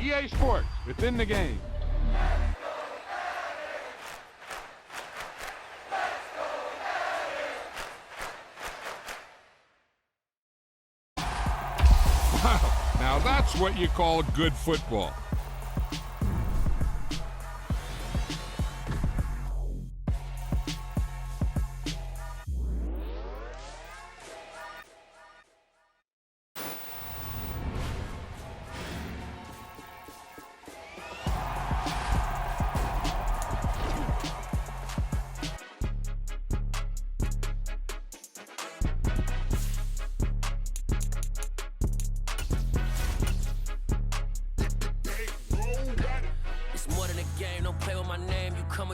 EA Sports, within the game. Wow, now that's what you call good football.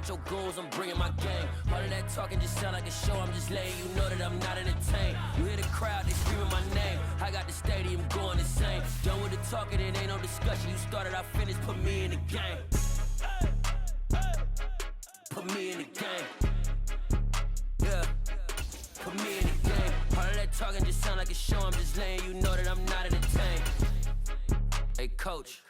Your goals, I'm bringing my game. All of that talking just sound like a show. I'm just letting you know that I'm not entertained. You hear the crowd, they screaming my name. I got the stadium going insane. Done with the talking, it ain't no discussion. You started, I finished, put me in the game. Put me in the game. Yeah, put me in the game. All of that talking just sound like a show. I'm just letting you know that I'm not entertained. Hey, coach.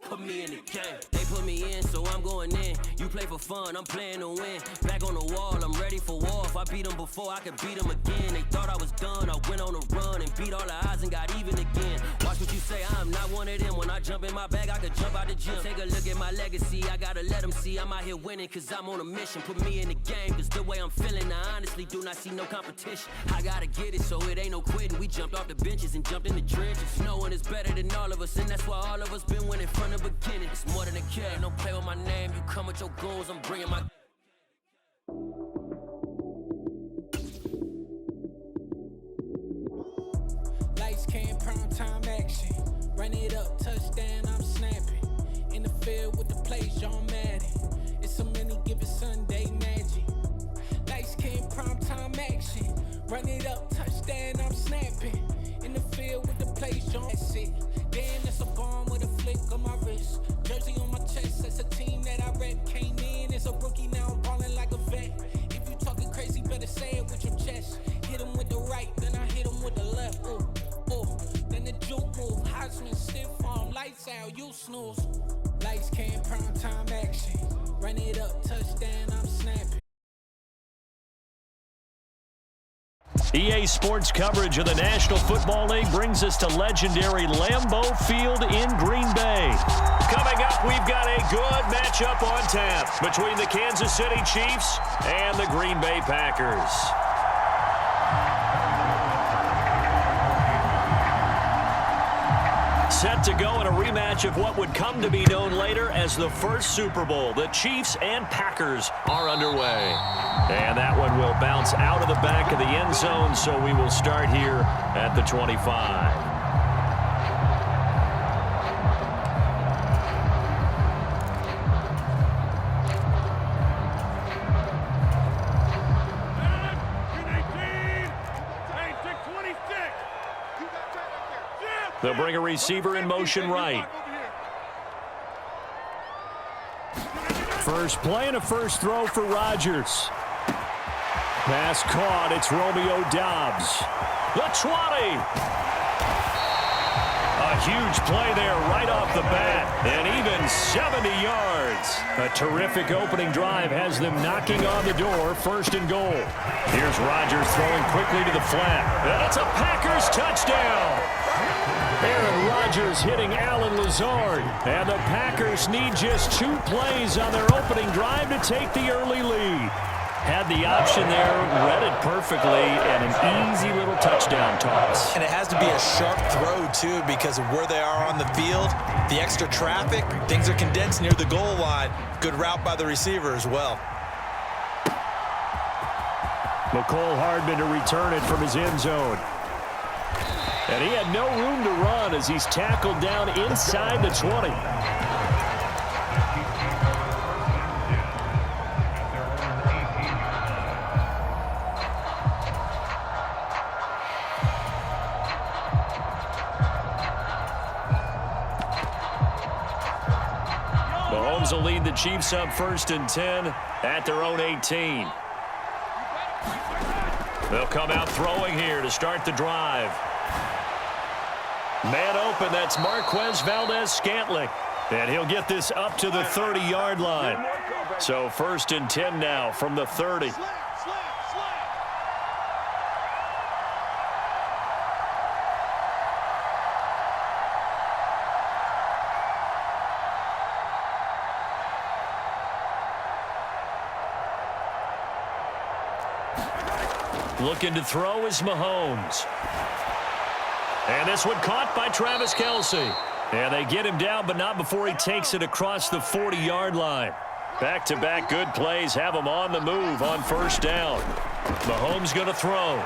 Put me in the game. They put me in, so I'm going in. You play for fun, I'm playing to win. Back on the wall, I'm ready for war. If I beat them before, I could beat them again. They thought I was done, I went on a run and beat all the odds and got even again. Watch what you say, I'm not one of them. When I jump in my bag, I could jump out the gym. Take a look at my legacy, I gotta let them see I'm out here winning, cause I'm on a mission. Put me in the game, cause the way I'm feeling, I honestly do not see no competition. I gotta get it, so it ain't no quitting. We jumped off the benches and jumped in the trenches. No one is better than all of us, and that's why all of us been winning from the beginning. It's more than a game, don't play with my name. You come with your goals, I'm bringing my... Lights came, prime time action. Run it up, touchdown, I'm snapping. In the field with the plays, John Madden. It's so many, give it Sunday magic. Lights came, prime time action. Run it up, touchdown, I'm snapping. In the field with the plays, John. That's it. Damn, that's a bomb with a flick on my wrist. Jersey on my chest, that's a team that I rep. Came in as a rookie, now I'm ballin' like a vet. If you talking crazy, better say it with your chest. Hit him with the right, then I hit him with the left. Ooh, ooh, then the juke move. Heisman stiff arm, lights out, you snooze. Lights came, prime time action. Run it up, touchdown, I'm snapping. EA Sports coverage of the National Football League brings us to legendary Lambeau Field in Green Bay. Coming up, we've got a good matchup on tap between the Kansas City Chiefs and the Green Bay Packers. Set to go in a rematch of what would come to be known later as the first Super Bowl. The Chiefs and Packers are underway. And that one will bounce out of the back of the end zone, so we will start here at the 25. They'll bring a receiver in motion right. First play and a first throw for Rodgers. Pass caught. It's Romeo Doubs. The 20. A huge play there right off the bat. And even 70 yards. A terrific opening drive has them knocking on the door. First and goal. Here's Rodgers throwing quickly to the flat. And it's a Packers touchdown. Aaron Rodgers hitting Allen Lazard. And the Packers need just 2 plays on their opening drive to take the early lead. Had the option there, read it perfectly, and an easy little touchdown toss. And it has to be a sharp throw, too, because of where they are on the field. The extra traffic, things are condensed near the goal line. Good route by the receiver as well. McCole Hardman to return it from his end zone. And he had no room to run as he's tackled down inside the 20. Mahomes will lead the Chiefs up 1st and 10 at their own 18. They'll come out throwing here to start the drive. Man open, that's Marquez Valdez-Scantling. And he'll get this up to the 30-yard line. So 1st and 10 now from the 30. Looking to throw is Mahomes. And this one caught by Travis Kelce. And they get him down, but not before he takes it across the 40-yard line. Back-to-back good plays have him on the move on 1st down. Mahomes going to throw.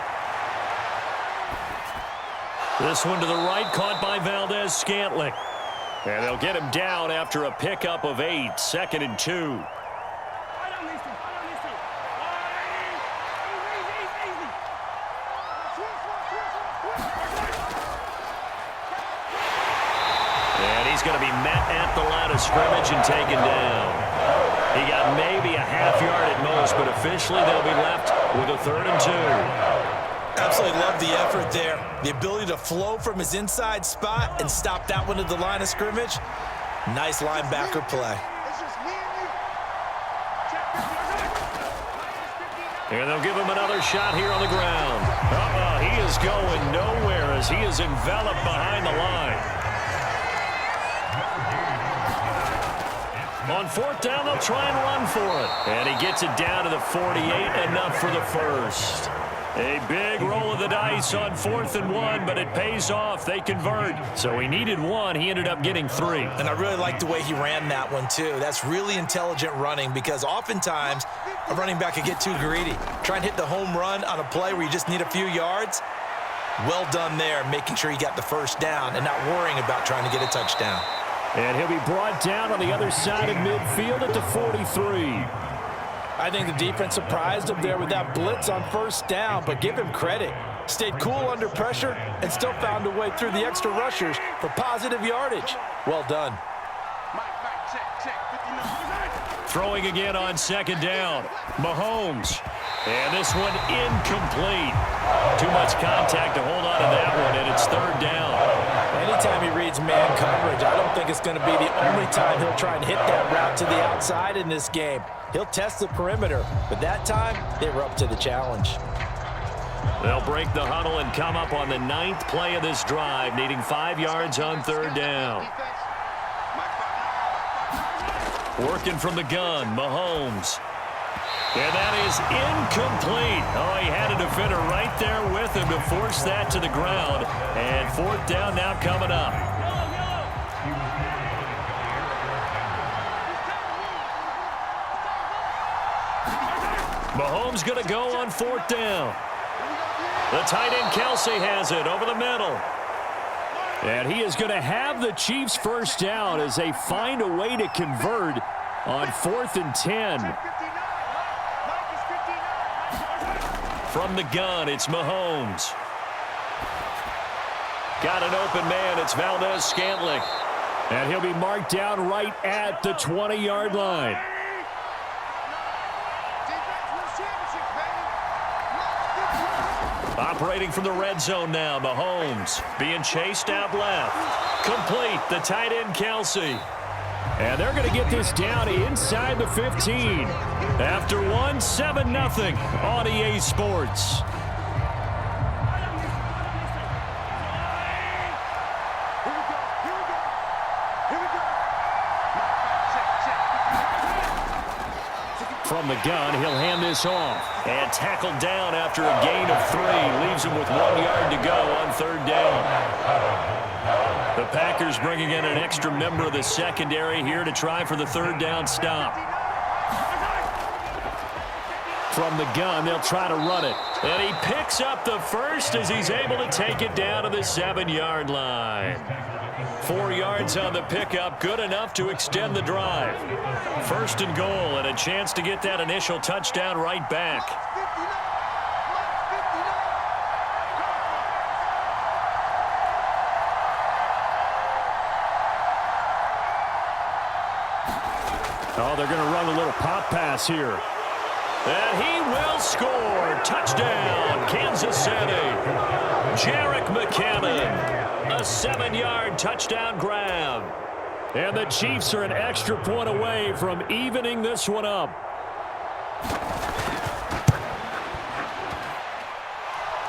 This one to the right, caught by Valdez-Scantling. And they'll get him down after a pickup of 8, 2nd and 2. He's going to be met at the line of scrimmage and taken down. He got maybe a half yard at most, but officially they'll be left with a 3rd and 2. Absolutely love the effort there. The ability to flow from his inside spot and stop that one at the line of scrimmage. Nice linebacker play. And they'll give him another shot here on the ground. He is going nowhere as he is enveloped behind the line. On 4th down, they'll try and run for it. And he gets it down to the 48, enough for the 1st. A big roll of the dice on 4th and 1, but it pays off. They convert. So he needed 1. He ended up getting 3. And I really like the way he ran that one, too. That's really intelligent running because oftentimes a running back could get too greedy. Try and hit the home run on a play where you just need a few yards. Well done there, making sure he got the 1st down and not worrying about trying to get a touchdown. And he'll be brought down on the other side of midfield at the 43. I think the defense surprised him there with that blitz on 1st down, but give him credit. Stayed cool under pressure and still found a way through the extra rushers for positive yardage. Well done. Throwing again on 2nd down. Mahomes. And this one incomplete. Too much contact to hold on to that one, and it's 3rd down. Anytime he reads man coverage, I don't think it's going to be the only time he'll try and hit that route to the outside in this game. He'll test the perimeter, but that time they were up to the challenge. They'll break the huddle and come up on the 9th play of this drive, needing 5 yards on 3rd down. Working from the gun, Mahomes. And that is incomplete. Oh, he had a defender right there with him to force that to the ground. And 4th down now coming up. Mahomes going to go on 4th down. The tight end Kelce has it over the middle. And he is going to have the Chiefs 1st down as they find a way to convert on 4th and 10. From the gun, it's Mahomes. Got an open man, it's Valdez-Scantling. And he'll be marked down right at the 20-yard line. Operating from the red zone now, Mahomes being chased out left. Complete, the tight end Kelce. And they're going to get this down inside the 15. After 7-0 on EA Sports. From the gun, he'll hand this off. And tackled down after a gain of 3. Leaves him with 1 yard to go on 3rd down. The Packers bringing in an extra member of the secondary here to try for the 3rd down stop. From the gun, they'll try to run it. And he picks up the 1st as he's able to take it down to the 7-yard line. 4 yards on the pickup, good enough to extend the drive. 1st and goal, and a chance to get that initial touchdown right back. Oh, they're going to run a little pop pass here. And he will score. Touchdown, Kansas City. Jarek McKinnon. A 7-yard touchdown grab. And the Chiefs are an extra point away from evening this one up.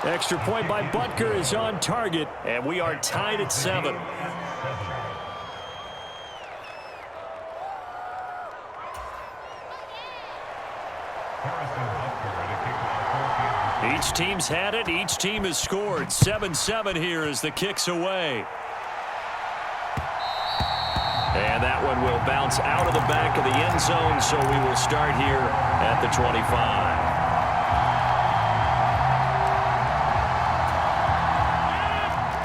Extra point by Butker is on target, and we are tied at 7. Each team's had it. Each team has scored. 7-7 here as the kick's away. And that one will bounce out of the back of the end zone, so we will start here at the 25.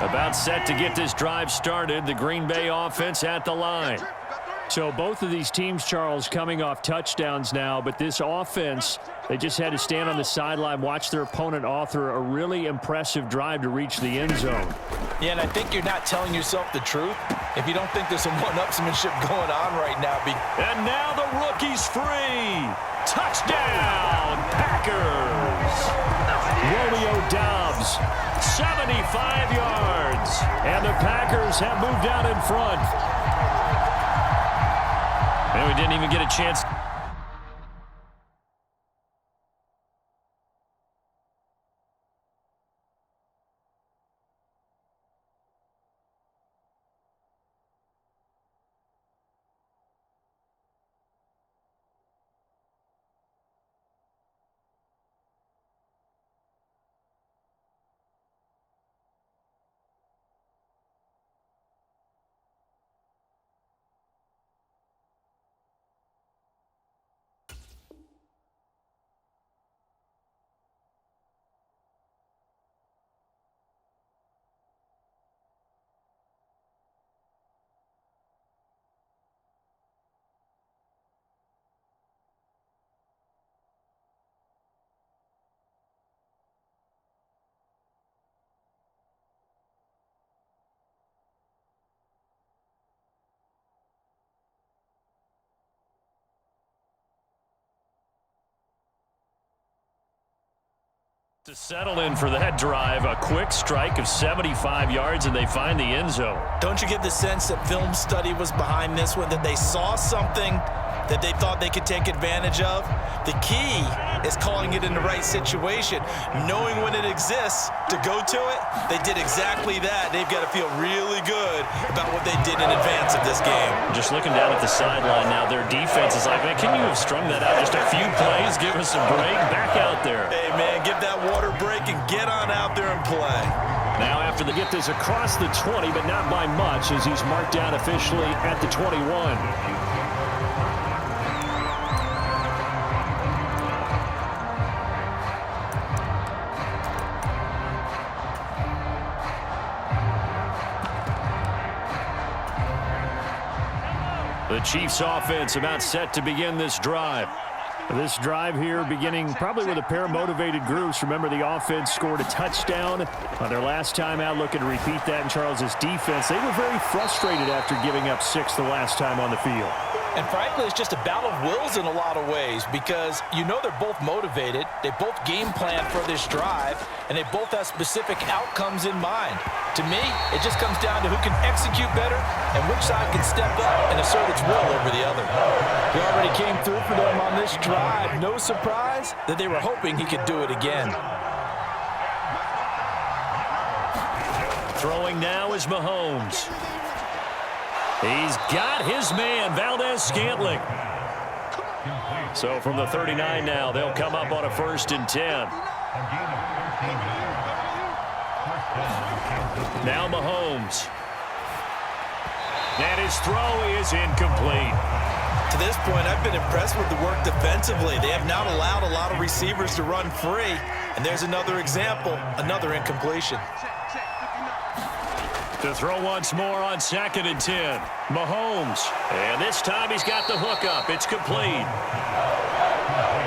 About set to get this drive started. The Green Bay offense at the line. So both of these teams, Charles, coming off touchdowns now, but this offense, they just had to stand on the sideline, watch their opponent author a really impressive drive to reach the end zone. Yeah, and I think you're not telling yourself the truth if you don't think there's some one-upsmanship going on right now. And now the rookie's free. Touchdown, Packers. Romeo Doubs, 75 yards. And the Packers have moved out in front. And we didn't even get a chance. To settle in for that drive, a quick strike of 75 yards, and they find the end zone. Don't you get the sense that film study was behind this one, that they saw something that they thought they could take advantage of? The key is calling it in the right situation, knowing when it exists to go to it. They did exactly that. They've got to feel really good about what they did in advance of this game. Just looking down at the sideline now, their defense is like, man, can you have strung that out just a few plays? Give us a break. Back out there. Hey, man, give that water break and get on out there and play. Now after they get this across the 20, but not by much, as he's marked down officially at the 21. The Chiefs offense about set to begin this drive. This drive here beginning probably with a pair of motivated groups. Remember, the offense scored a touchdown on their last time out. Looking to repeat that in Charles's defense. They were very frustrated after giving up 6 the last time on the field. And frankly, it's just a battle of wills in a lot of ways because you know they're both motivated. They both game plan for this drive, and they both have specific outcomes in mind. To me, it just comes down to who can execute better and which side can step up and assert its will over the other. He already came through for them on this drive. No surprise that they were hoping he could do it again. Throwing now is Mahomes. He's got his man, Valdez-Scantling. So from the 39 now, they'll come up on a 1st and 10. Now Mahomes. And his throw is incomplete. To this point, I've been impressed with the work defensively. They have not allowed a lot of receivers to run free. And there's another example, another incompletion. To throw once more on 2nd and 10. Mahomes. And this time he's got the hook up. It's complete.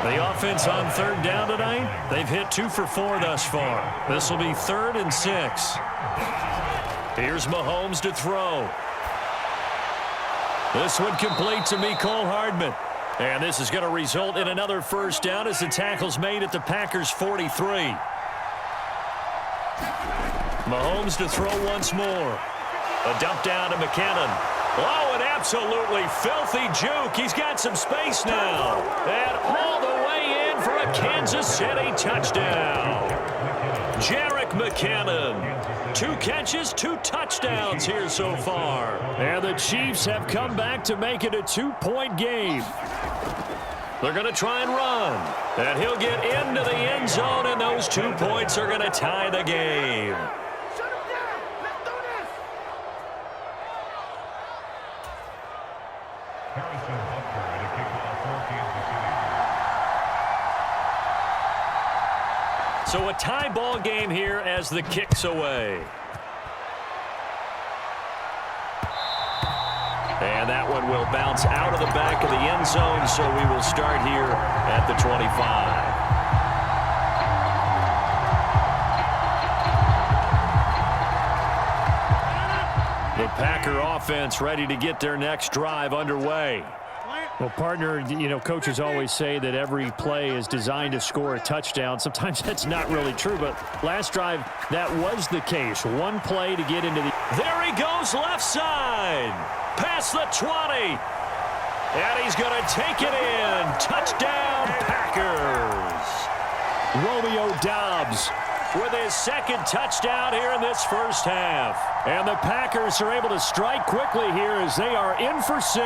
The offense on 3rd down tonight, they've hit 2 for 4 thus far. This will be 3rd and 6. Here's Mahomes to throw. This one complete to Mecole Hardman. And this is going to result in another 1st down as the tackle's made at the Packers' 43. Mahomes to throw once more. A dump down to McKinnon. Oh, an absolutely filthy juke. He's got some space now. And all the way in for a Kansas City touchdown. Jerick McKinnon. 2 catches, 2 touchdowns here so far. And the Chiefs have come back to make it a 2-point game. They're going to try and run. And he'll get into the end zone, and those 2 points are going to tie the game. So a tie ball game here as the kick's away. And that one will bounce out of the back of the end zone, so we will start here at the 25. The Packer offense ready to get their next drive underway. Well, partner, you know, coaches always say that every play is designed to score a touchdown. Sometimes that's not really true, but last drive, that was the case. One play to get into the... There he goes, left side. Past the 20. And he's going to take it in. Touchdown, Packers. Romeo Doubs with his second touchdown here in this first half. And the Packers are able to strike quickly here as they are in for 6.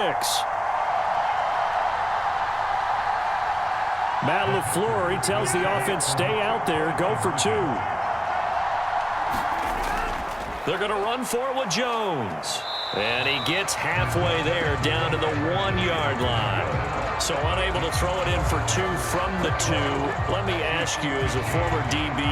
Matt LaFleur, he tells the offense, stay out there, go for 2. They're going to run for it with Jones. And he gets halfway there down to the 1-yard line. So unable to throw it in for 2 from the 2. Let me ask you, as a former DB,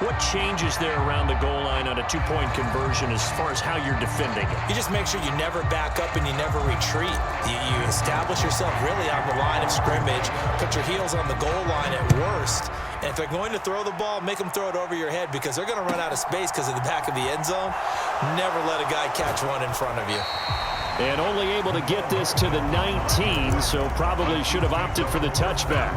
what changes there around the goal line on a 2-point conversion as far as how you're defending it? You just make sure you never back up and you never retreat. You establish yourself really on the line of scrimmage, put your heels on the goal line at worst. And if they're going to throw the ball, make them throw it over your head because they're going to run out of space because of the back of the end zone. Never let a guy catch one in front of you. And only able to get this to the 19, so probably should have opted for the touchback.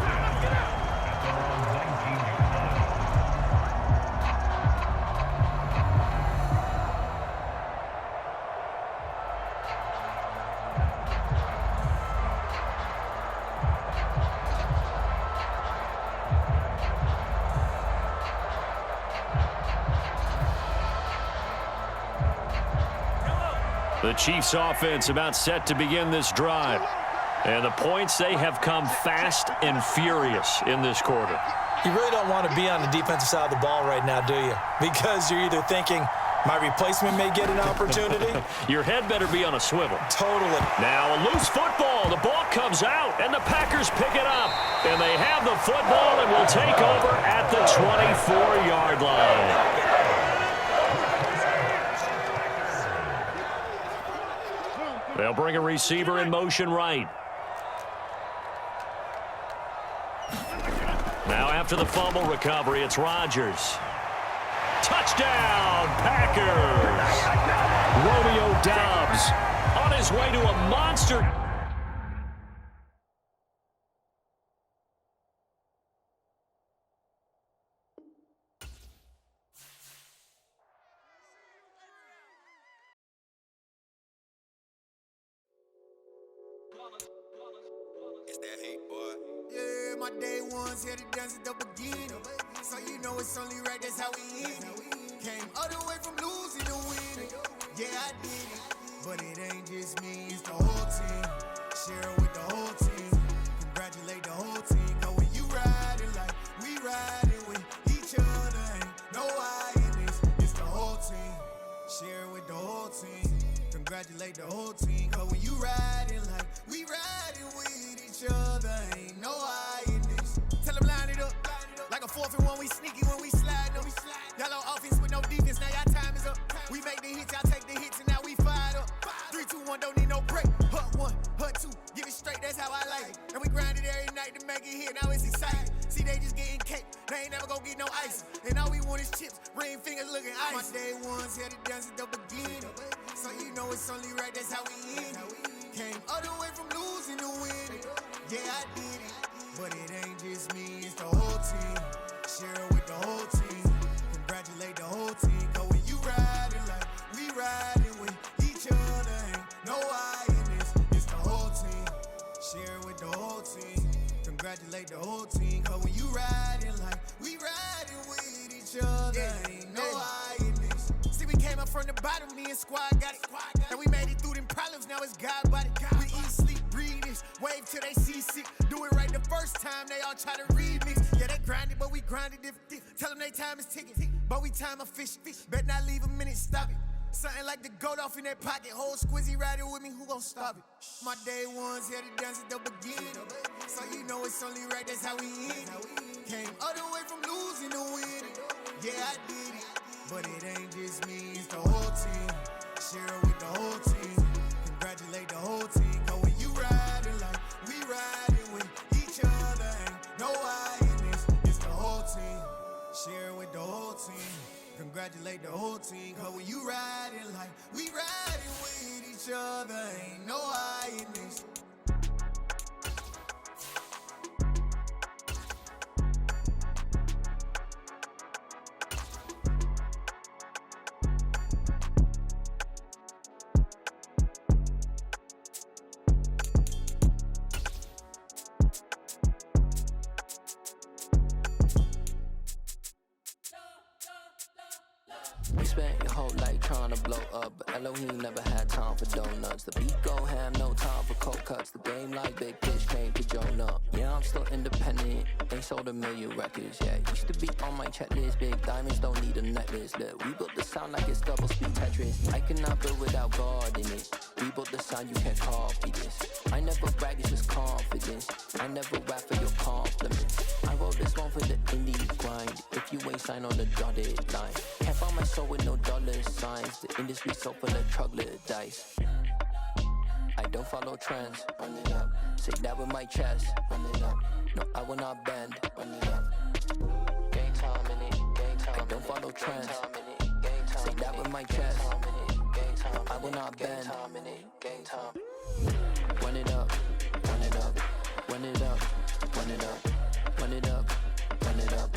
The Chiefs offense about set to begin this drive. And the points, they have come fast and furious in this quarter. You really don't want to be on the defensive side of the ball right now, do you? Because you're either thinking, my replacement may get an opportunity. Your head better be on a swivel. Totally. Now a loose football. The ball comes out, and the Packers pick it up. And they have the football and will take over at the 24-yard line. They'll bring a receiver in motion right. Now after the fumble recovery, it's Rodgers. Touchdown, Packers! Romeo Doubs on his way to a monster. That hate, boy. Yeah, my day ones here to dance at the beginning. So you know it's only right, that's how we end it. Came all the way from losing to winning. Yeah, I did it. But it ain't just me, it's the whole team. Share it with the whole team. Congratulate the whole team. Cause when you riding like we riding with each other, ain't no I in this. It's the whole team. Share it with the whole team. Congratulate the whole team. Cause when you riding like we riding with other, ain't no I in this. Tell them line it up like a 4th and 1. We sneaky when we slide them. Yellow offense with no defense. Now y'all time is up. We make the hits, y'all take the hits, and now we fired up. 3, 2, 1, don't need no break. Hut 1, hut 2, give it straight. That's how I like it. And we grind it every night to make it hit. Now it's exciting. See, they just getting cake. They ain't never gonna get no ice. And all we want is chips, ring fingers looking ice. My day ones here to dance at the beginning. So you know it's only right. That's how we end it. Came all the way from losing to winning. Yeah, I did it, but it ain't just me, it's the whole team. Share it with the whole team. Congratulate the whole team. Cause when you the bottom, me and squad got it. And we made it through them problems, now it's God body. We eat, sleep, breathe this, wave till they see sick. Do it right the first time, they all try to remix. Yeah, they grinded, but we grinded different. Tell them they time is ticking, but we time a fish. Bet not leave a minute, stop it. Something like the goat off in that pocket. Whole squizzy riding with me, who gon' stop it? My day ones here to dance at the beginning. So you know it's only right, that's how we end it. Came all the way from losing to winning. Yeah, I did it. But it ain't just me, it's the whole team. Share it with the whole team. Congratulate the whole team. Cause when you riding like we riding with each other, ain't no I in this. It's the whole team. Share it with the whole team. Congratulate the whole team. Cause when you riding like we riding with each other, ain't no I in this. You spent your whole life trying to blow up, but Elohim never had time for donuts. The beat go ham, no time for cold cuts. The game like Big Fish came to Jonah. Yeah, I'm still independent, ain't sold a million records yet. Used to be on my checklist, big diamonds don't need a necklace. Look, we built the sound like it's double speed Tetris. I cannot build without God in it. We built the sound, you can't copy this. I never brag, it's just confidence. I never rap for your compliments. I wrote this one for the indie grind. If you ain't signed on the dotted line, can't find my soul with no dollar signs. The industry so full of troglodytes. I don't follow trends. Run it up. Say that with my chest. Run it up. No, I will not bend. Run it up. Game time in it. Game time. I don't follow trends. Say that with my chest. No, I will not bend. Game time. Run it up. Run it up. Run it up. Run it up. Run it up. Run it up.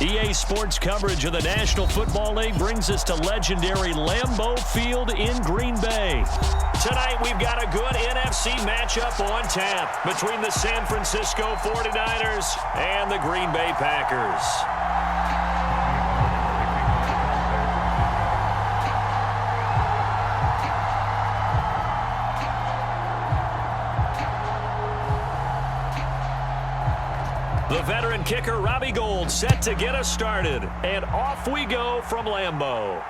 EA Sports coverage of the National Football League brings us to legendary Lambeau Field in Green Bay. Tonight, we've got a good NFC matchup on tap between the San Francisco 49ers and the Green Bay Packers. The veteran kicker, Robbie Gould, set to get us started. And off we go from Lambeau.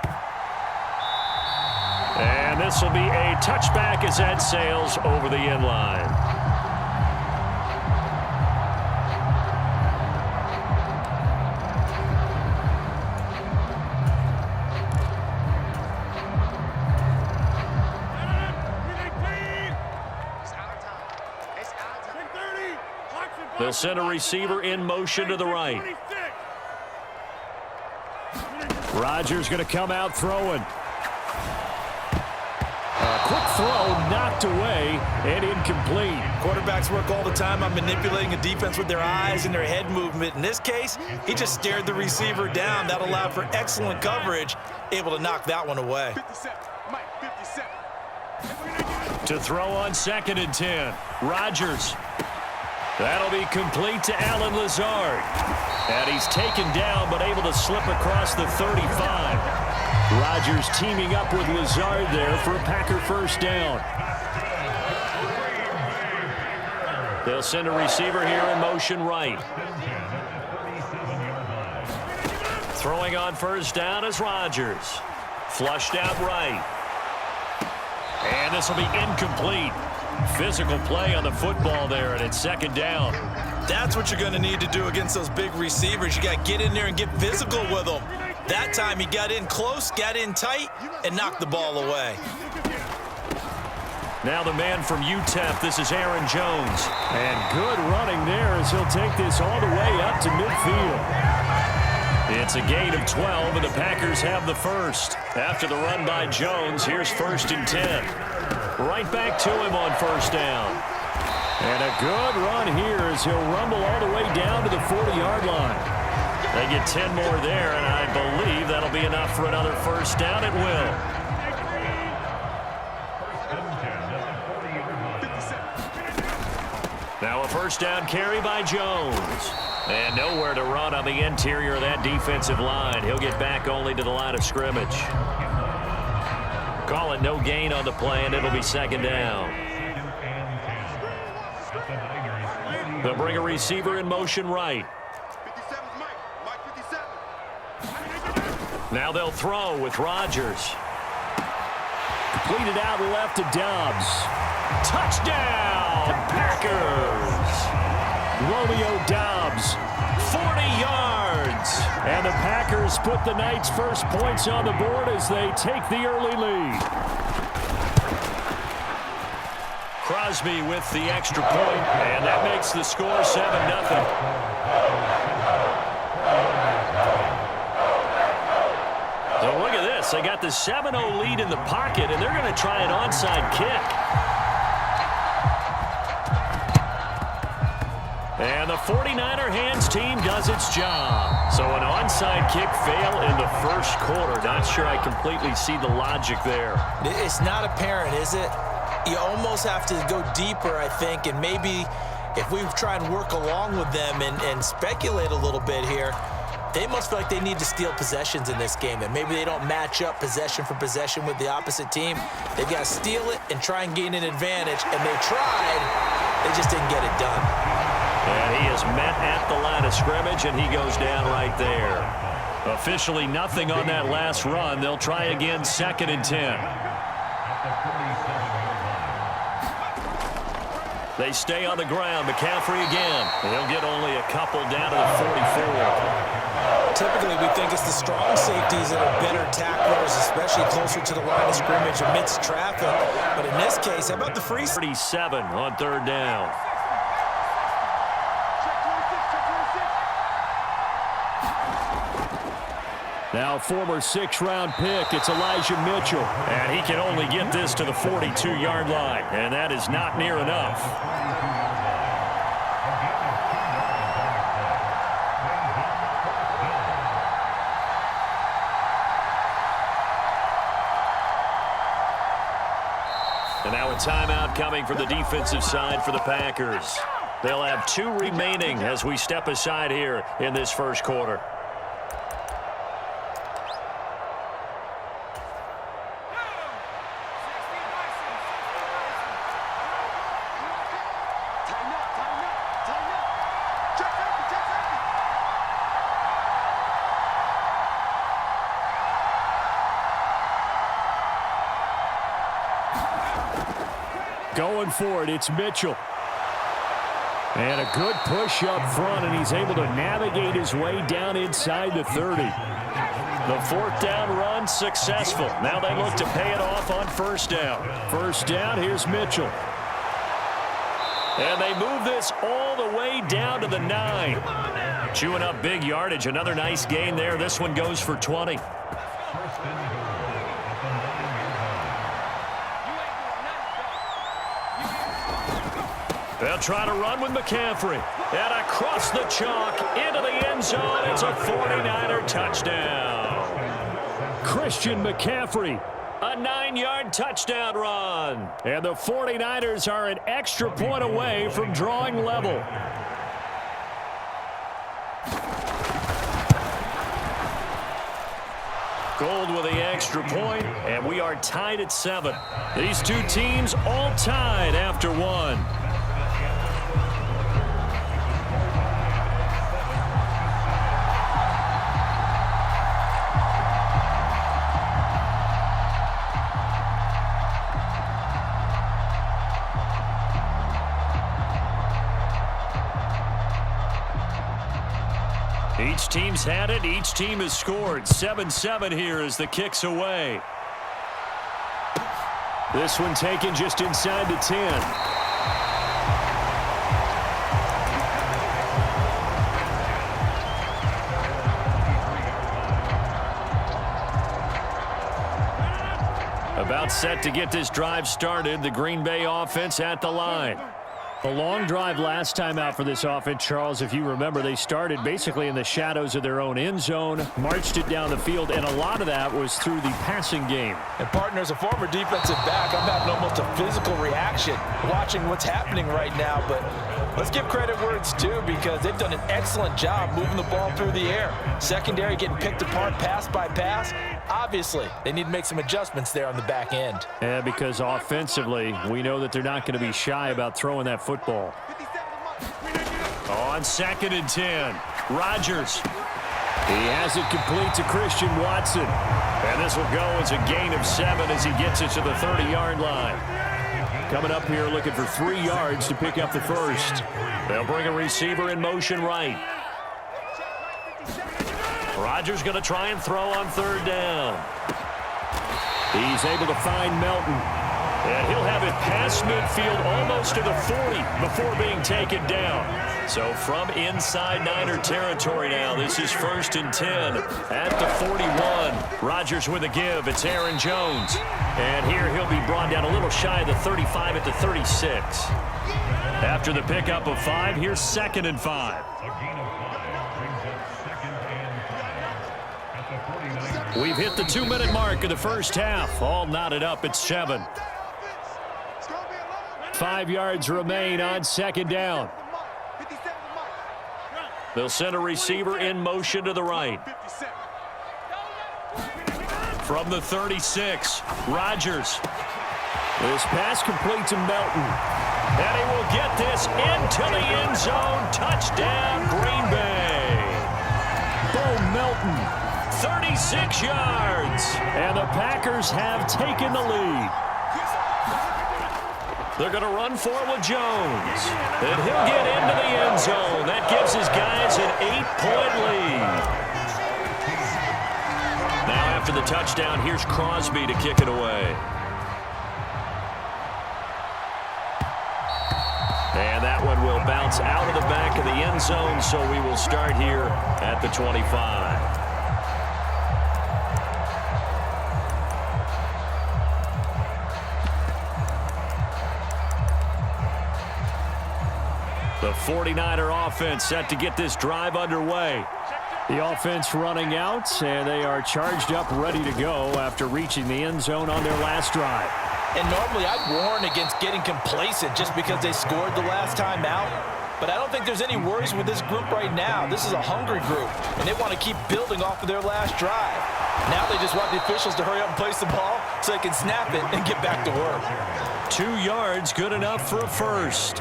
And this will be a touchback as that sails over the end line. They'll send a receiver in motion to the right. Rodgers going to come out throwing. A quick throw knocked away and incomplete. Quarterbacks work all the time on manipulating a defense with their eyes and their head movement. In this case, he just stared the receiver down. That allowed for excellent coverage, able to knock that one away. 57. To throw on 2nd and 10. Rodgers. That'll be complete to Allen Lazard. And he's taken down, but able to slip across the 35. Rodgers teaming up with Lazard there for a Packer first down. They'll send a receiver here in motion right. Throwing on first down is Rodgers. Flushed out right. And this will be incomplete. Physical play on the football there, and it's 2nd down. That's what you're going to need to do against those big receivers. You got to get in there and get physical with them. That time he got in close, got in tight, and knocked the ball away. Now the man from UTEP, this is Aaron Jones. And good running there as he'll take this all the way up to midfield. It's a gain of 12, and the Packers have the first. After the run by Jones, here's 1st and 10. Right back to him on first down. And a good run here as he'll rumble all the way down to the 40-yard line. They get 10 more there, and I believe that'll be enough for another first down. It will. Now a first down carry by Jones. And nowhere to run on the interior of that defensive line. He'll get back only to the line of scrimmage. Call it no gain on the play, and it'll be second down. They'll bring a receiver in motion right. Now they'll throw with Rodgers. Completed out left to Doubs. Touchdown, Packers! Romeo Doubs, 40 yards. And the Packers put the night's first points on the board as they take the early lead. Crosby with the extra point, and that makes the score 7-0. So look at this. They got the 7-0 lead in the pocket, and they're going to try an onside kick. And the 49er hands team does its job. So an onside kick fail in the first quarter. Not sure I completely see the logic there. It's not apparent, is it? You almost have to go deeper, I think, and maybe if we try and work along with them and speculate a little bit here, they must feel like they need to steal possessions in this game, and maybe they don't match up possession for possession with the opposite team. They've got to steal it and try and gain an advantage, and they tried. They just didn't get it done. And he is met at the line of scrimmage, and he goes down right there. Officially nothing on that last run. They'll try again, 2nd and 10. They stay on the ground. McCaffrey again. He'll get only a couple down to the 44. Typically, we think it's the strong safeties that are better tacklers, especially closer to the line of scrimmage amidst traffic. But in this case, how about the free? 37 on 3rd down. Now former 6th-round pick, it's Elijah Mitchell. And he can only get this to the 42-yard line. And that is not near enough. And now a timeout coming from the defensive side for the Packers. They'll have 2 remaining as we step aside here in this first quarter. Going for it, it's Mitchell. And a good push up front, and he's able to navigate his way down inside the 30. The 4th down run successful. Now they look to pay it off on 1st down. 1st down, here's Mitchell. And they move this all the way down to the 9. Chewing up big yardage. Another nice gain there. This one goes for 20. They'll try to run with McCaffrey. And across the chalk into the end zone. It's a 49er touchdown. Christian McCaffrey, a 9-yard touchdown run. And the 49ers are an extra point away from drawing level. Gold with the extra point, and we are tied at 7. These 2 teams all tied after 1. Each team's had it. Each team has scored. 7-7 here as the kick's away. This one taken just inside the 10. About set to get this drive started. The Green Bay offense at the line. A long drive last time out for this offense, Charles. If you remember, they started basically in the shadows of their own end zone, marched it down the field, and a lot of that was through the passing game. And, partner, as a former defensive back, I'm having almost a physical reaction watching what's happening right now. But Let's give credit where it's due because they've done an excellent job moving the ball through the air. Secondary getting picked apart pass by pass. Obviously, they need to make some adjustments there on the back end. Yeah, because offensively, we know that they're not going to be shy about throwing that football. On 2nd and 10, Rodgers. He has it complete to Christian Watson. And this will go as a gain of 7 as he gets it to the 30-yard line. Coming up here looking for 3 yards to pick up the first. They'll bring a receiver in motion right. Rodgers going to try and throw on 3rd down. He's able to find Melton. And he'll have it past midfield almost to the 40 before being taken down. So from inside Niner territory now, this is 1st and 10 at the 41. Rodgers with a give. It's Aaron Jones. And here he'll be brought down a little shy of the 35 at the 36. After the pickup of 5, here's 2nd and 5. We've hit the 2-minute mark of the first half. All knotted up at 7. 5 yards remain on 2nd down. They'll send a receiver in motion to the right. From the 36, Rodgers. This pass complete to Melton. And he will get this into the end zone. Touchdown, Green Bay. Bo Melton, 36 yards. And the Packers have taken the lead. They're going to run for it with Jones. And he'll get into the end zone. That gives his guys an 8-point lead. Now after the touchdown, here's Crosby to kick it away. And that one will bounce out of the back of the end zone, so we will start here at the 25. The 49er offense set to get this drive underway. The offense running out, and they are charged up, ready to go after reaching the end zone on their last drive. And normally I'd warn against getting complacent just because they scored the last time out. But I don't think there's any worries with this group right now. This is a hungry group, and they want to keep building off of their last drive. Now they just want the officials to hurry up and place the ball so they can snap it and get back to work. 2 yards, good enough for a first.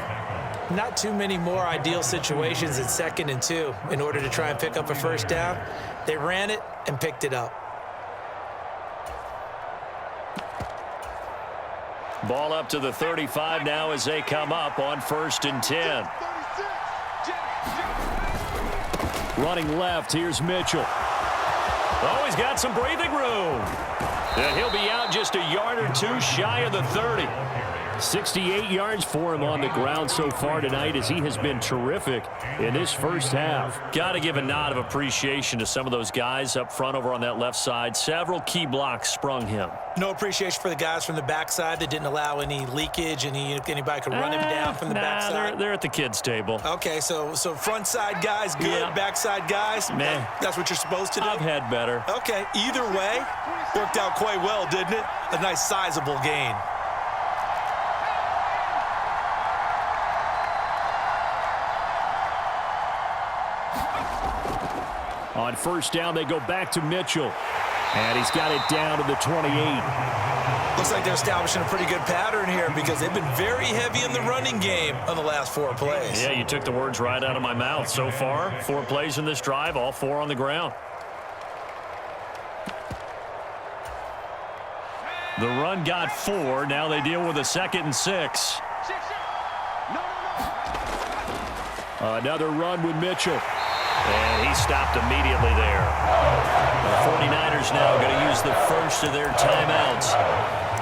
Not too many more ideal situations in 2nd and 2 in order to try and pick up a first down. They ran it and picked it up. Ball up to the 35 now as they come up on 1st and 10. Running left, here's Mitchell. Oh, he's got some breathing room. And he'll be out just a yard or 2 shy of the 30. 68 yards for him on the ground so far tonight as he has been terrific in this first half. Got to give a nod of appreciation to some of those guys up front over on that left side. Several key blocks sprung him. No appreciation for the guys from the backside that didn't allow any leakage, and anybody could run him down from the backside. They're at the kids' table. Okay, so front side guys good, Yeah. Backside guys, Man, that's what you're supposed to do? I've had better. Okay, either way, worked out quite well, didn't it? A nice sizable gain. On 1st down, they go back to Mitchell. And he's got it down to the 28. Looks like they're establishing a pretty good pattern here because they've been very heavy in the running game on the last 4 plays. Yeah, you took the words right out of my mouth. So far, 4 plays in this drive, all 4 on the ground. The run got 4. Now they deal with a 2nd and 6. Another run with Mitchell. And he stopped immediately there. The 49ers now going to use the first of their timeouts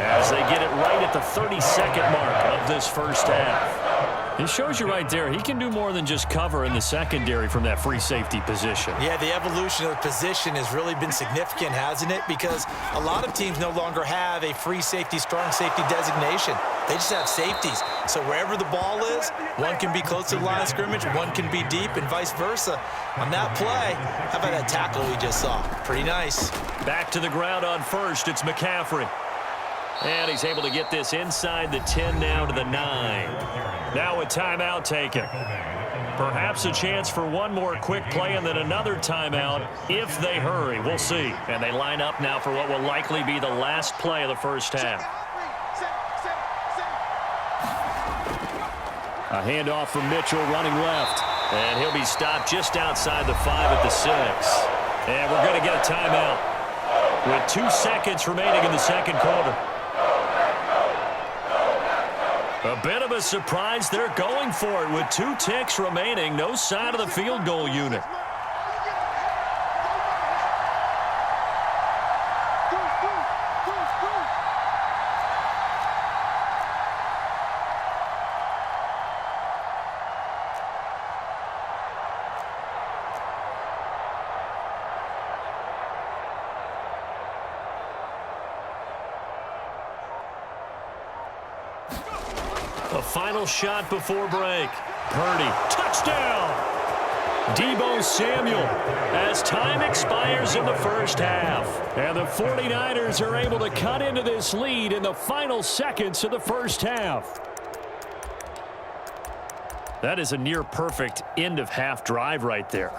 as they get it right at the 32nd mark of this first half. It shows you right there, he can do more than just cover in the secondary from that free safety position. Yeah, the evolution of the position has really been significant, hasn't it? Because a lot of teams no longer have a free safety, strong safety designation. They just have safeties. So wherever the ball is, one can be close to the line of scrimmage, one can be deep, and vice versa. On that play, how about that tackle we just saw? Pretty nice. Back to the ground on first, it's McCaffrey. And he's able to get this inside the 10 now to the 9. Now a timeout taken. Perhaps a chance for one more quick play and then another timeout if they hurry. We'll see. And they line up now for what will likely be the last play of the first half. A handoff from Mitchell running left. And he'll be stopped just outside the 5 at the 6. And we're going to get a timeout with 2 seconds remaining in the second quarter. A bit of a surprise. They're going for it with 2 ticks remaining. No sign of the field goal unit. A final shot before break. Purdy, touchdown! Deebo Samuel as time expires in the first half. And the 49ers are able to cut into this lead in the final seconds of the first half. That is a near-perfect end-of-half drive right there.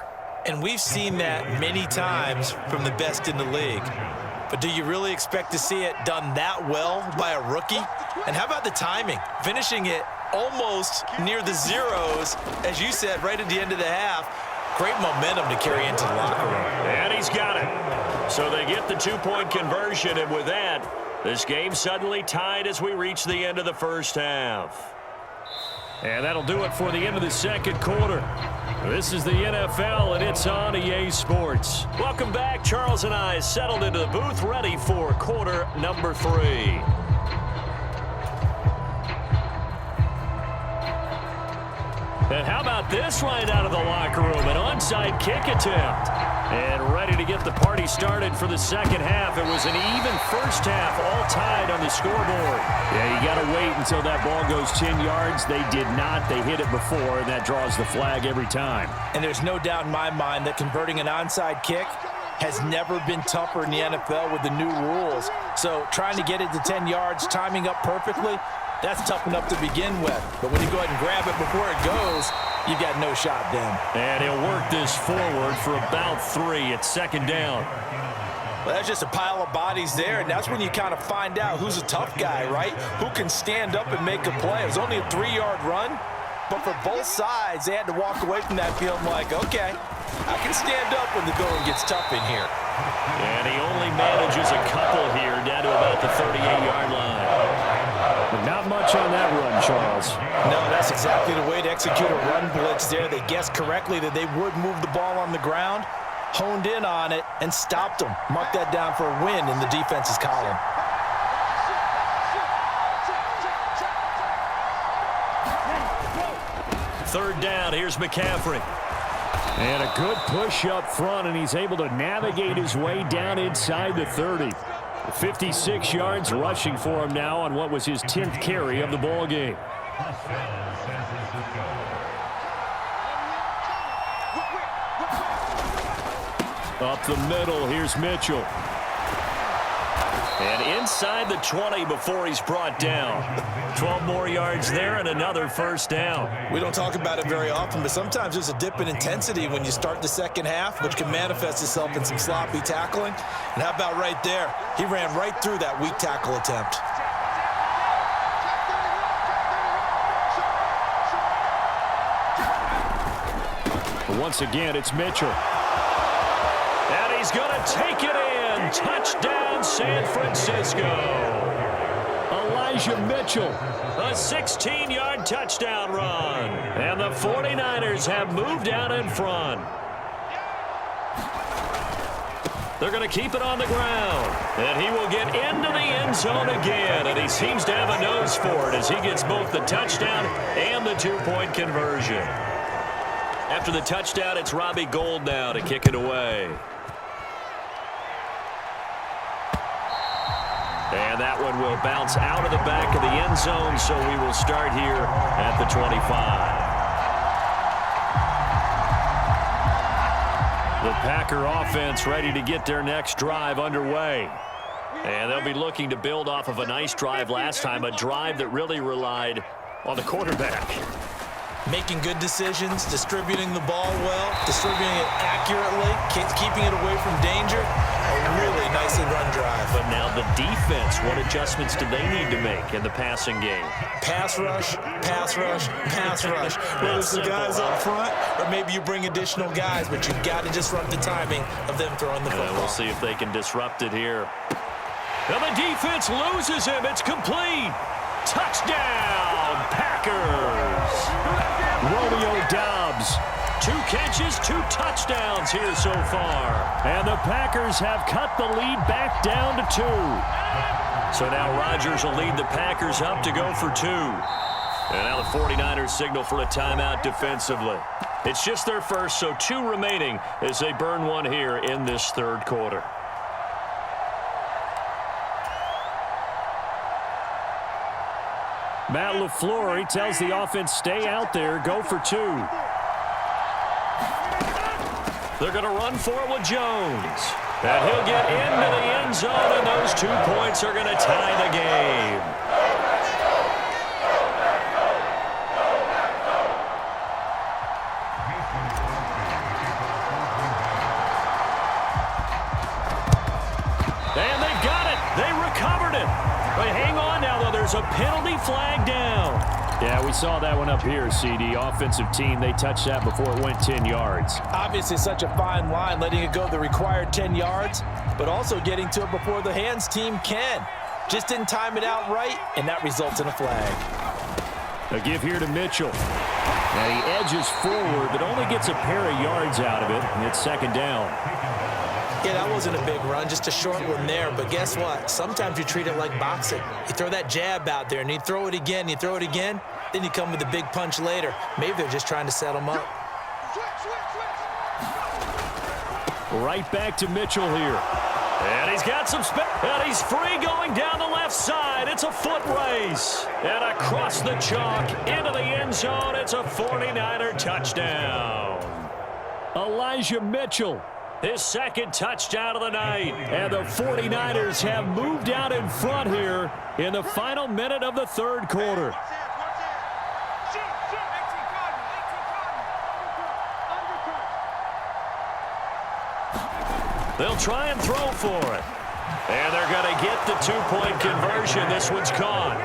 And we've seen that many times from the best in the league. But do you really expect to see it done that well by a rookie? And how about the timing? Finishing it almost near the zeros, as you said, right at the end of the half. Great momentum to carry into the locker room. And he's got it. So they get the 2-point conversion, and with that, this game suddenly tied as we reach the end of the first half. And that'll do it for the end of the second quarter. This is the NFL, and it's on EA Sports. Welcome back. Charles and I settled into the booth, ready for quarter number 3. And how about this right out of the locker room? An onside kick attempt. And ready to get the party started for the second half. It was an even first half, all tied on the scoreboard. Yeah, you got to wait until that ball goes 10 yards. They did not. They hit it before, and that draws the flag every time. And there's no doubt in my mind that converting an onside kick has never been tougher in the NFL with the new rules. So trying to get it to 10 yards, timing up perfectly, that's tough enough to begin with. But when you go ahead and grab it before it goes, you've got no shot then. And he'll work this forward for about 3. It's second down. Well, that's just a pile of bodies there, and that's when you kind of find out who's a tough guy, right? Who can stand up and make a play. It was only a 3-yard run, but for both sides, they had to walk away from that field like, okay, I can stand up when the going gets tough in here. And he only manages a couple here down to about the 38-yard line. But not much on that run, Charles. No, that's exactly the way to execute a run blitz there. They guessed correctly that they would move the ball on the ground, honed in on it, and stopped them. Mark that down for a win in the defense's column. Third down, here's McCaffrey. And a good push up front, and he's able to navigate his way down inside the 30. 56 yards rushing for him now on what was his 10th carry of the ball game. Up the middle, here's Mitchell. And inside the 20 before he's brought down. 12 more yards there and another first down. We don't talk about it very often, but sometimes there's a dip in intensity when you start the second half, which can manifest itself in some sloppy tackling. And how about right there? He ran right through that weak tackle attempt. But once again, it's Mitchell. And he's going to take it in. Touchdown, San Francisco. Elijah Mitchell, a 16-yard touchdown run. And the 49ers have moved out in front. They're going to keep it on the ground. And he will get into the end zone again. And he seems to have a nose for it as he gets both the touchdown and the 2-point conversion. After the touchdown, it's Robbie Gould now to kick it away. And that one will bounce out of the back of the end zone, so we will start here at the 25. The Packer offense ready to get their next drive underway. And they'll be looking to build off of a nice drive last time, a drive that really relied on the quarterback. Making good decisions, distributing the ball well, distributing it accurately, keeping it away from danger. A really nicely run drive. But now the defense, what adjustments do they need to make in the passing game? Pass rush, pass rush, pass rush. Whether it's the guys up front or maybe you bring additional guys, but you've got to disrupt the timing of them throwing the football. We'll see if they can disrupt it here. And the defense loses him. It's complete. Touchdown, Packers. Romeo Doubs. 2 catches, 2 touchdowns here so far. And the Packers have cut the lead back down to 2. So now Rodgers will lead the Packers up to go for 2. And now the 49ers signal for a timeout defensively. It's just their first, so 2 remaining as they burn one here in this third quarter. Matt LaFleur, he tells the offense, stay out there, go for 2. They're going to run for it with Jones. And he'll get into the end zone, and those 2 points are going to tie the game. And they've got it. They recovered it. But hang on now, though. There's a penalty flag down. Yeah, we saw that one up here, CD. Offensive team, they touched that before it went 10 yards. Obviously such a fine line, letting it go the required 10 yards, but also getting to it before the hands team can. Just didn't time it out right, and that results in a flag. A give here to Mitchell. Now he edges forward, but only gets a pair of yards out of it, and it's second down. Yeah, that wasn't a big run, just a short one there. But guess what? Sometimes you treat it like boxing. You throw that jab out there, and you throw it again, you throw it again, then you come with a big punch later. Maybe they're just trying to set them up. Right back to Mitchell here. And he's got some and he's free going down the left side. It's a foot race. And across the chalk into the end zone. It's a 49er touchdown. Elijah Mitchell, his second touchdown of the night. And the 49ers have moved out in front here in the final minute of the third quarter. They'll try and throw for it. And they're going to get the 2-point conversion. This one's caught.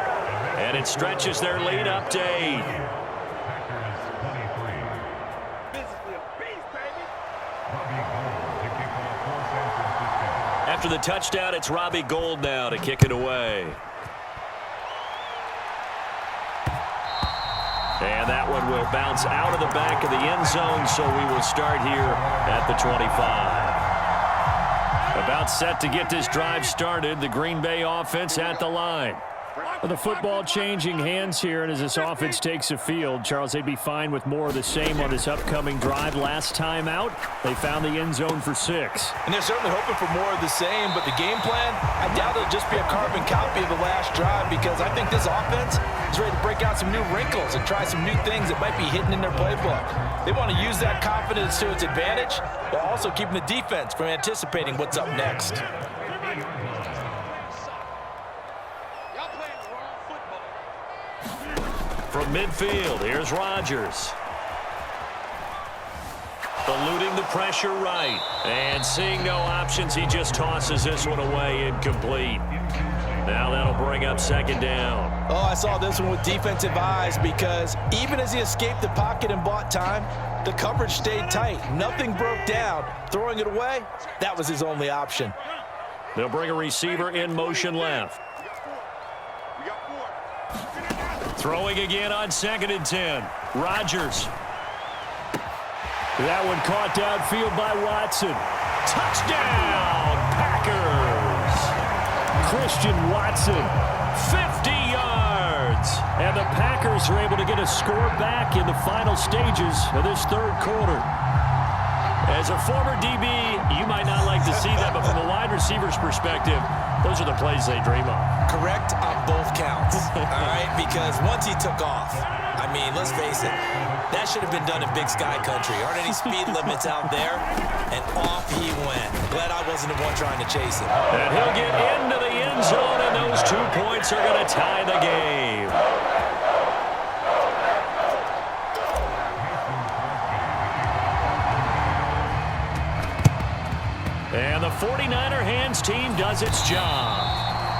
And it stretches their lead up to 8. After the touchdown, it's Robbie Gould now to kick it away. And that one will bounce out of the back of the end zone, so we will start here at the 25. About set to get this drive started, the Green Bay offense at the line. The football changing hands here, and as this offense takes the field, Charles, they'd be fine with more of the same on this upcoming drive. Last time out, they found the end zone for 6. And they're certainly hoping for more of the same, but the game plan, I doubt it'll just be a carbon copy of the last drive, because I think this offense is ready to break out some new wrinkles and try some new things that might be hidden in their playbook. They want to use that confidence to its advantage, while also keeping the defense from anticipating what's up next. From midfield, here's Rodgers. Eluding the pressure right. And seeing no options, he just tosses this one away incomplete. Now that'll bring up second down. Oh, I saw this one with defensive eyes, because even as he escaped the pocket and bought time, the coverage stayed tight. Nothing broke down. Throwing it away, that was his only option. They'll bring a receiver in motion left. Throwing again on 2nd and 10. Rodgers. That one caught downfield by Watson. Touchdown, Packers. Christian Watson, 50 yards. And the Packers are able to get a score back in the final stages of this third quarter. As a former DB, you might not like to see that, but from a wide receiver's perspective, those are the plays they dream of. Correct on both counts, all right? Because once he took off, I mean, let's face it, that should have been done in Big Sky Country. Aren't any speed limits out there? And off he went. Glad I wasn't the one trying to chase him. And he'll get into the end zone, and those 2 points are going to tie the game. 49er hands team does its job.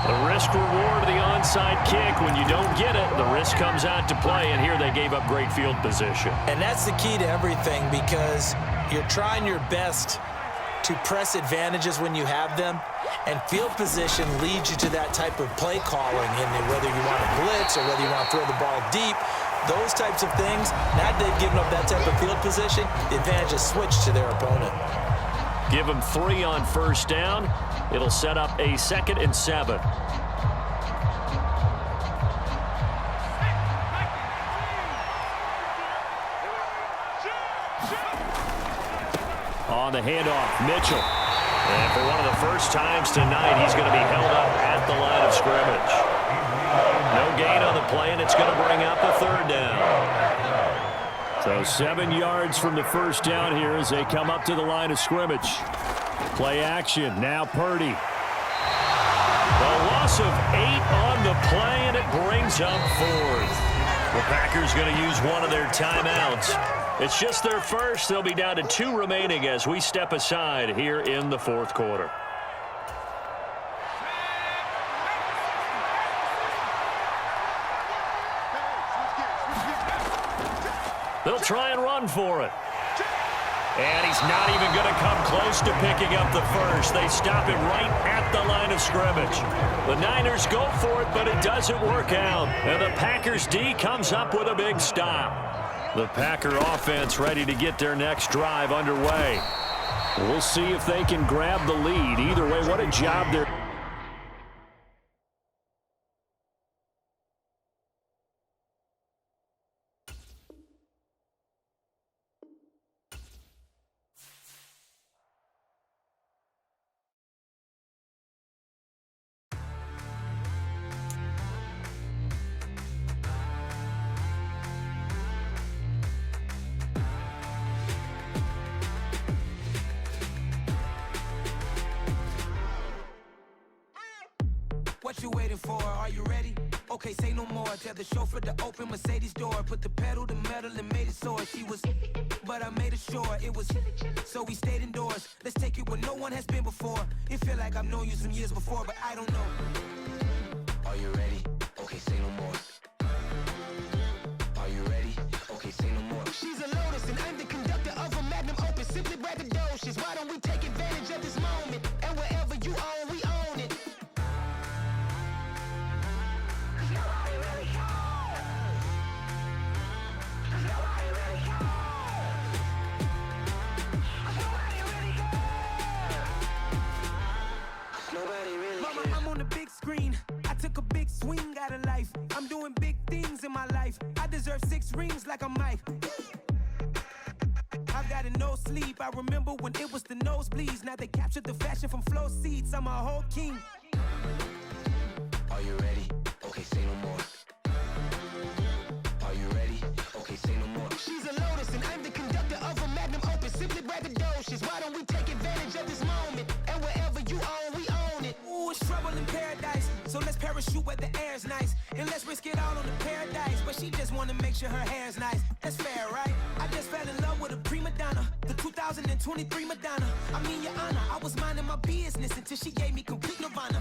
The risk reward of the onside kick. When you don't get it, the risk comes out to play, and here they gave up great field position. And that's the key to everything, because you're trying your best to press advantages when you have them, and field position leads you to that type of play calling, and whether you want to blitz or whether you want to throw the ball deep, those types of things. Now that they've given up that type of field position, the advantage is switched to their opponent. Give them 3 on first down. It'll set up a 2nd and 7. On the handoff, Mitchell. And for one of the first times tonight, he's going to be held up at the line of scrimmage. No gain on the play, and it's going to bring up a 3rd down. So 7 yards from the first down here as they come up to the line of scrimmage. Play action. Now Purdy. The loss of 8 on the play, and it brings up 4th. The Packers going to use one of their timeouts. It's just their first. They'll be down to 2 remaining as we step aside here in the 4th quarter. They'll try and run for it. And he's not even going to come close to picking up the first. They stop him right at the line of scrimmage. The Niners go for it, but it doesn't work out. And the Packers D comes up with a big stop. The Packer offense ready to get their next drive underway. We'll see if they can grab the lead. Either way, what a job they're... What you waiting for? Are you ready? Okay, say no more. Tell the chauffeur to open Mercedes door. Put the pedal to metal and made it soar. She was, but I made it sure it was. So we stayed indoors. Let's take it where no one has been before. It feel like I've known you some years before, but I don't know. Are you ready? Okay, say no more. Are you ready? Okay, say no more. She's a Lotus and I'm the conductor of a Magnum Opus. Simply braggadocious. Why don't we take advantage of this moment? And wherever you own, we own it. Mama, I'm on the big screen. I took a big swing out of life. I'm doing big things in my life. I deserve 6 rings like a Mike. I've got no sleep. I remember when it was the nosebleeds. Now they captured the fashion from flow seats. I'm a whole king. Are you ready? Okay, say no more. Are you ready? Okay, say no more. She's a Lotus and I'm the conductor of a Magnum Opus. Simply braggadocious. Why don't we take advantage of this moment? And wherever you own, we own it. Ooh, it's trouble in paradise. So let's parachute where the air's nice. And let's risk it all on the paradise. But she just wanna make sure her hair's nice. That's fair, right? I just fell in love with a prima donna. The 2023 Madonna. I mean, your honor, I was minding my business until she gave me complete nirvana.